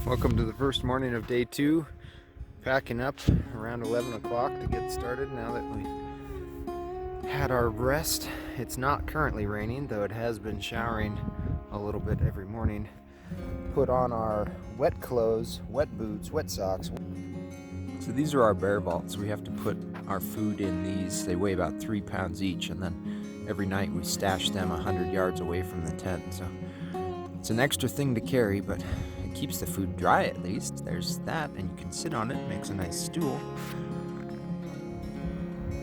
Welcome to the first morning of day 2. Packing up around 11 o'clock to get started now that we've had our rest. It's not currently raining, though it has been showering a little bit every morning. Put on our wet clothes, wet boots, wet socks. So these are our bear vaults. We have to put our food in these. They weigh about 3 pounds each, and then every night we stash them 100 yards away from the tent. So it's an extra thing to carry, but it keeps the food dry at least. There's that, and you can sit on it. It makes a nice stool.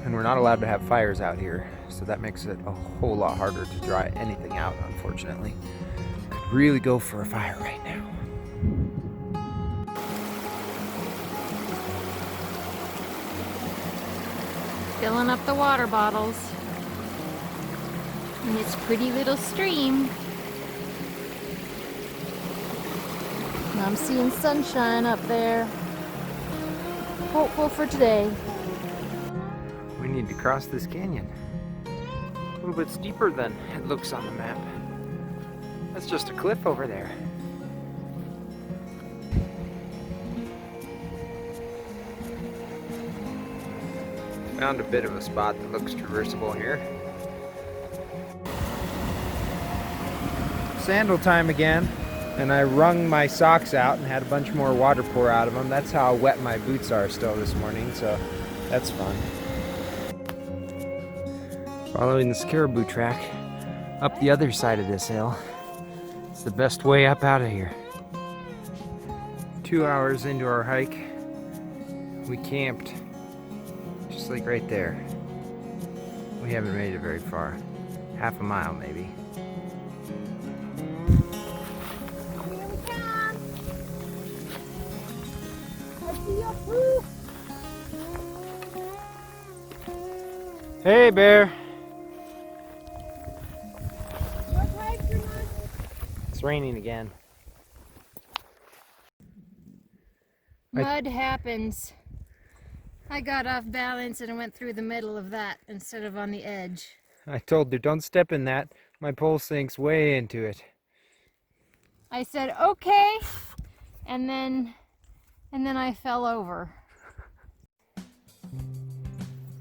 And we're not allowed to have fires out here, so that makes it a whole lot harder to dry anything out, unfortunately. Could really go for a fire right now. Filling up the water bottles in this pretty little stream. I'm seeing sunshine up there. Hopeful for today. We need to cross this canyon. A little bit steeper than it looks on the map. That's just a cliff over there. Found a bit of a spot that looks traversable here. Sandal time again. And I wrung my socks out and had a bunch more water pour out of them. That's how wet my boots are still this morning, so that's fun. Following this caribou track up the other side of this hill. It's the best way up out of here. 2 hours into our hike, we camped just like right there. We haven't made it very far. Half a mile maybe. Hey, bear. It's raining again. Mud happens. I got off balance and I went through the middle of that instead of on the edge. I told her, don't step in that. My pole sinks way into it. I said, okay, and then I fell over.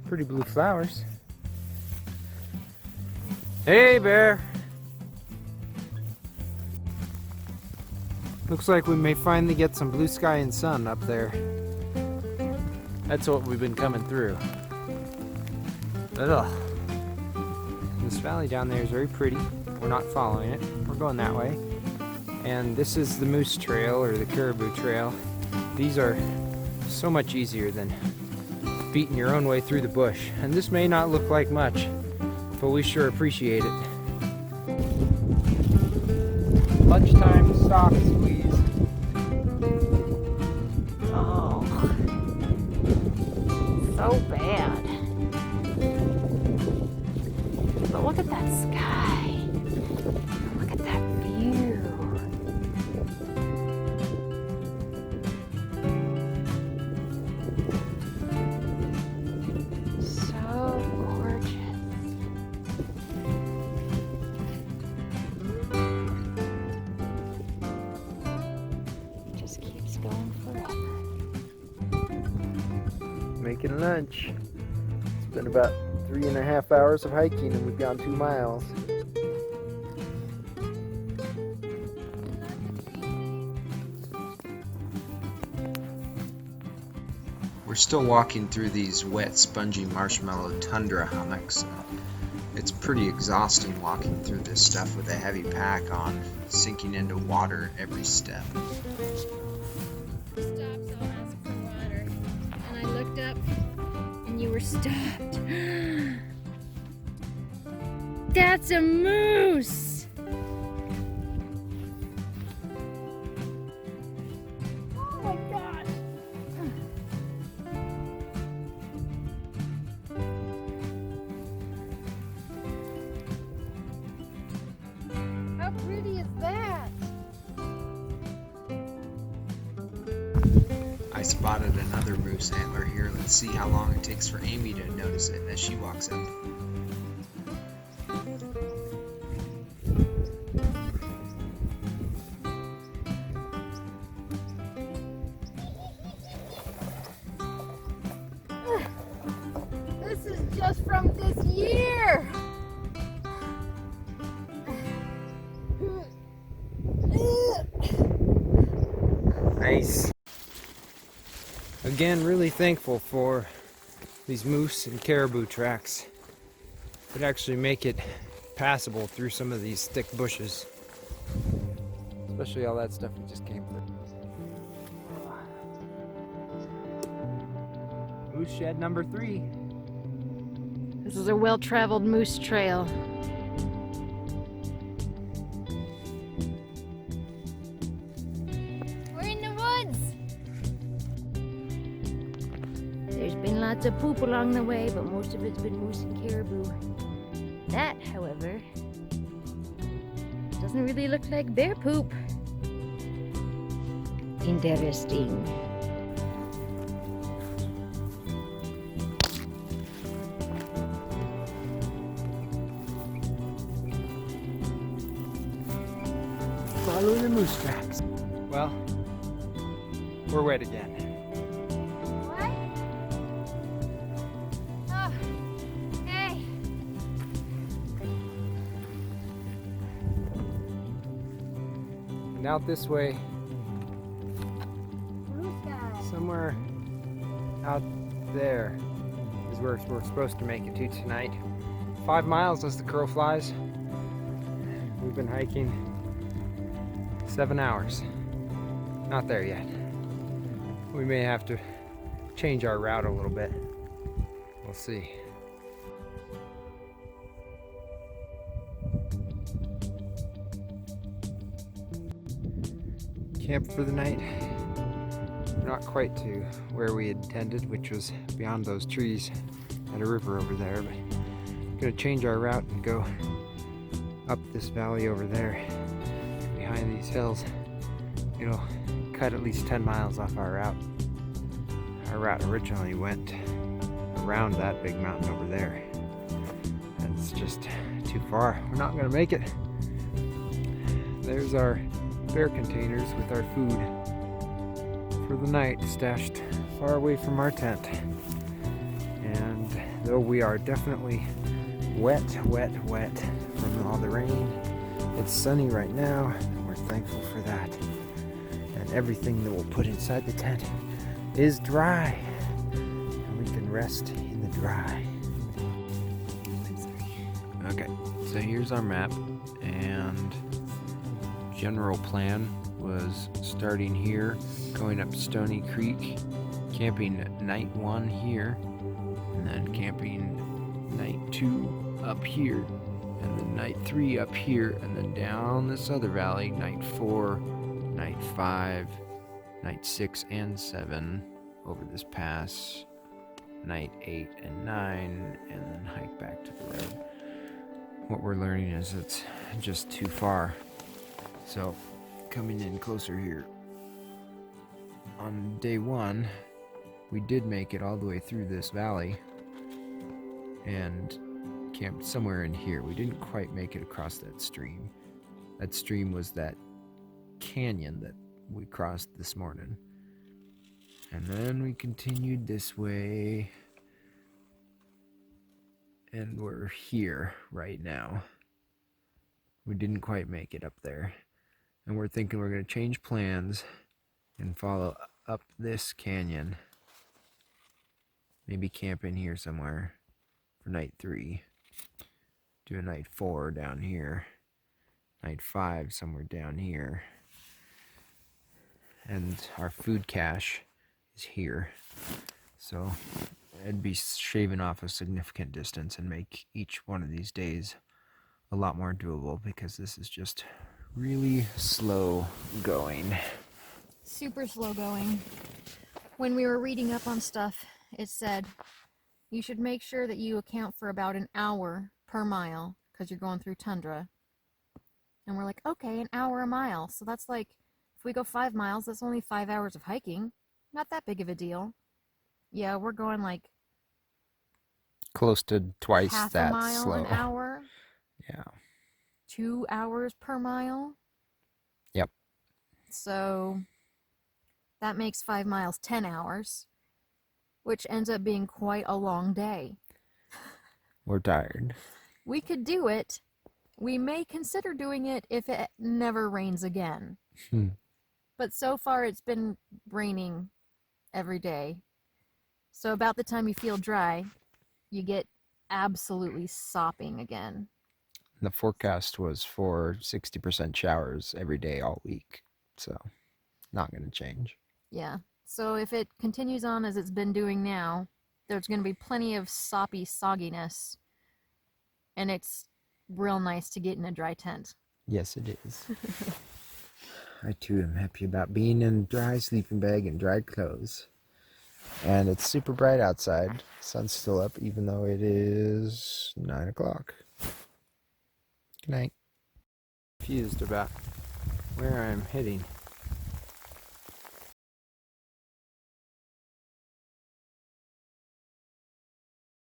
Pretty blue flowers. Hey, bear. Looks like we may finally get some blue sky and sun up there. That's what we've been coming through. Ugh. This valley down there is very pretty. We're not following it. We're going that way. And this is the moose trail or the caribou trail. These are so much easier than beating your own way through the bush. And this may not look like much, but we sure appreciate it. Lunchtime sock squeeze. Oh, so bad. But look at that sky. Look at that view. So gorgeous. Just keeps going forever. Making lunch. It's been about 3.5 hours of hiking and we've gone 2 miles. We're still walking through these wet, spongy marshmallow tundra hummocks. It's pretty exhausting walking through this stuff with a heavy pack on, sinking into water every step. Stops, I'll ask for water. And I looked up and you were stopped. That's a moose! Oh my gosh! How pretty is that? I spotted another moose antler here. Let's see how long it takes for Amy to notice it as she walks up. just from this year. Nice. Again, really thankful for these moose and caribou tracks that actually make it passable through some of these thick bushes. Especially all that stuff we just came through. Moose shed number 3. This is a well-traveled moose trail. We're in the woods. There's been lots of poop along the way, but most of it's been moose and caribou. That, however, doesn't really look like bear poop. Interesting. Follow the moose tracks. Well, we're wet again. What? Oh, hey. And out this way, Blue sky. somewhere out there is where we're supposed to make it to tonight. 5 miles as the crow flies. We've been hiking 7 hours. Not there yet. We may have to change our route a little bit. We'll see. Camp for the night. Not quite to where we had intended, which was beyond those trees at a river over there, but gonna change our route and go up this valley over there behind these hills. It'll cut at least 10 miles off our route. Our route originally went around that big mountain over there, and it's just too far. We're not gonna make it. There's our bear containers with our food for the night, stashed far away from our tent. And though we are definitely wet from all the rain, it's sunny right now, and we're thankful for that. And everything that we'll put inside the tent is dry, and we can rest in the dry. Okay, so here's our map, and general plan was starting here, going up Stony Creek, camping night 1 here, and then camping night 2 up here, and then night 3 up here, and then down this other valley, night 4, night 5, night 6 and 7 over this pass, night 8 and 9, and then hike back to the road. What we're learning is it's just too far. So, coming in closer here. On day 1, we did make it all the way through this valley and camped somewhere in here. We didn't quite make it across that stream. That stream was that canyon that we crossed this morning. And then we continued this way, and we're here right now. We didn't quite make it up there. And we're thinking we're going to change plans and follow up this canyon. Maybe camp in here somewhere for night 3. Do a night 4 down here. Night 5 somewhere down here. And our food cache is here. So it'd be shaving off a significant distance and make each one of these days a lot more doable, because this is just really slow going. Super slow going. When we were reading up on stuff, it said you should make sure that you account for about an hour per mile because you're going through tundra. And we're like, okay, an hour a mile. So that's like, if we go 5 miles, that's only 5 hours of hiking. Not that big of a deal. Yeah, we're going like Close to twice half that a mile slow. an hour. Yeah. 2 hours per mile. Yep. So that makes 5 miles 10 hours, which ends up being quite a long day. We're tired. We could do it. We may consider doing it if it never rains again. But so far it's been raining every day. So about the time you feel dry, you get absolutely sopping again. The forecast was for 60% showers every day all week. So, not going to change. Yeah. So if it continues on as it's been doing now, there's going to be plenty of soppy sogginess. And it's real nice to get in a dry tent. Yes, it is. I too am happy about being in a dry sleeping bag and dry clothes. And it's super bright outside. Sun's still up even though it is 9 o'clock. Good night. Confused about where I'm heading.